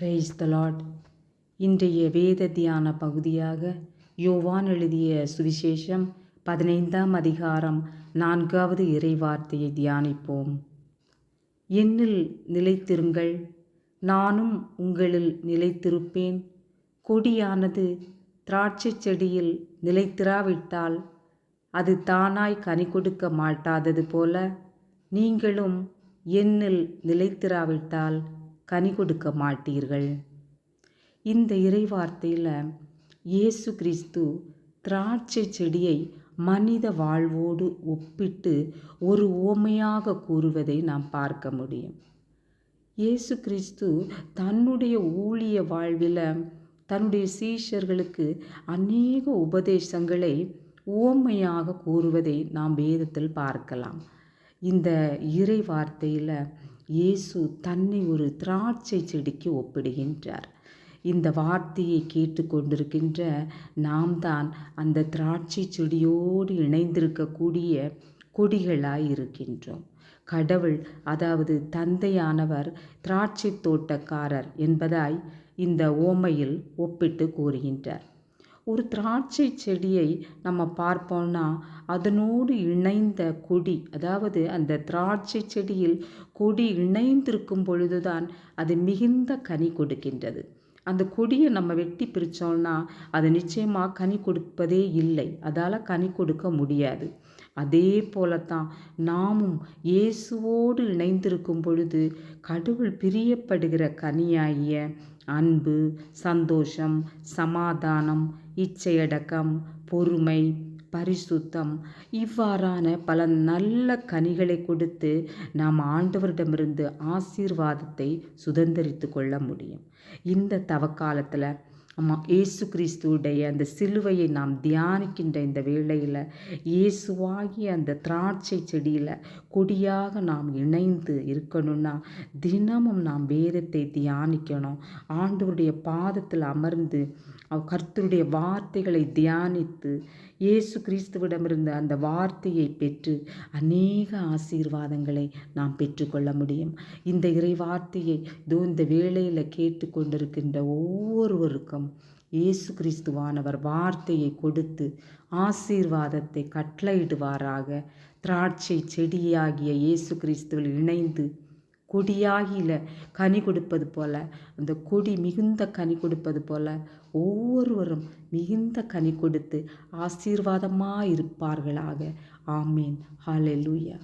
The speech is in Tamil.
Praise the Lord. இன்றைய வேத தியான பகுதியாக யோவான் எழுதிய சுவிசேஷம் 15ஆம் அதிகாரம் 4வது இறைவார்த்தையை தியானிப்போம். என்னில் நிலைத்திருங்கள், நானும் உங்களில் நிலைத்திருப்பேன். கொடியானது திராட்சை செடியில் நிலைத்திராவிட்டால் அது தானாய் கனி கொடுக்க மாட்டாதது போல, நீங்களும் என்னில் நிலைத்திராவிட்டால் கனி கொடுக்க மாட்டீர்கள். இந்த இறைவார்த்தையில் இயேசு கிறிஸ்து திராட்சை செடியை மனித வாழ்வோடு ஒப்பிட்டு ஒரு உவமையாக கூறுவதை நாம் பார்க்க முடியும். இயேசு கிறிஸ்து தன்னுடைய ஊழிய வாழ்வில் தன்னுடைய சீஷர்களுக்கு அநேக உபதேசங்களை உவமையாக கூறுவதை நாம் வேதத்தில் பார்க்கலாம். இந்த இறை வார்த்தையில் இயேசு தன்னை ஒரு திராட்சை செடிக்கு ஒப்பிடுகின்றார். இந்த வார்த்தையை கேட்டுக்கொண்டிருக்கின்ற நாம் தான் அந்த திராட்சை செடியோடு இணைந்திருக்கக்கூடிய கொடிகளாய் இருக்கின்றோம். கடவுள், அதாவது தந்தையானவர் திராட்சை தோட்டக்காரர் என்பதாய் இந்த ஓமையில் ஒப்பிட்டு கூறுகின்றார். ஒரு திராட்சை செடியை நம்ம பார்ப்போம்னா அதனோடு இணைந்த கொடி, அதாவது அந்த திராட்சை செடியில் கொடி இணைந்திருக்கும் பொழுதுதான் அது மிகுந்த கனி கொடுக்கின்றது. அந்த கொடியை நம்ம வெட்டி பிரித்தோம்னா அது நிச்சயமாக கனி கொடுப்பதே இல்லை, அதால் கனி கொடுக்க முடியாது. அதே போலத்தான் நாமும் இயேசுவோடு இணைந்திருக்கும் பொழுது கடவுள் பிரியப்படுகிற கனியாகிய அன்பு, சந்தோஷம், சமாதானம், இச்சையடக்கம், பொறுமை, பரிசுத்தம், இவ்வாறான பல நல்ல கனிகளை கொடுத்து நாம் ஆண்டவரிடமிருந்து ஆசீர்வாதத்தை சுதந்திரித்து கொள்ள முடியும். இந்த தவக்காலத்தில் இயேசு கிறிஸ்துவுடைய அந்த சிலுவையை நாம் தியானிக்கின்ற இந்த வேளையில் இயேசுவாகிய அந்த திராட்சை செடியில் கொடியாக நாம் இணைந்து இருக்கணும்னா தினமும் நாம் வேதத்தை தியானிக்கணும். ஆண்டவருடைய பாதத்தில் அமர்ந்து கர்த்தருடைய வார்த்தைகளை தியானித்து இயேசு கிறிஸ்துவிடமிருந்து அந்த வார்த்தையை பெற்று அநேக ஆசீர்வாதங்களை நாம் பெற்றுக்கொள்ள முடியும். இந்த இறை வார்த்தையை இந்த வேளையில் கேட்டுக்கொண்டிருக்கின்ற ஒவ்வொருவருக்கும் இயேசு கிறிஸ்துவானவர் வார்த்தையை கொடுத்து ஆசீர்வாதத்தை கட்டளையிடுவாராக. திராட்சை செடியாகிய இயேசு கிறிஸ்துவில் இணைந்து கொடியாகில கனி கொடுப்பது போல, அந்த கொடி மிகுந்த கனி கொடுப்பது போல ஒவ்வொருவரும் மிகுந்த கனி கொடுத்து ஆசீர்வாதமாக இருப்பார்களாக. ஆமீன். ஹல்லேலூயா.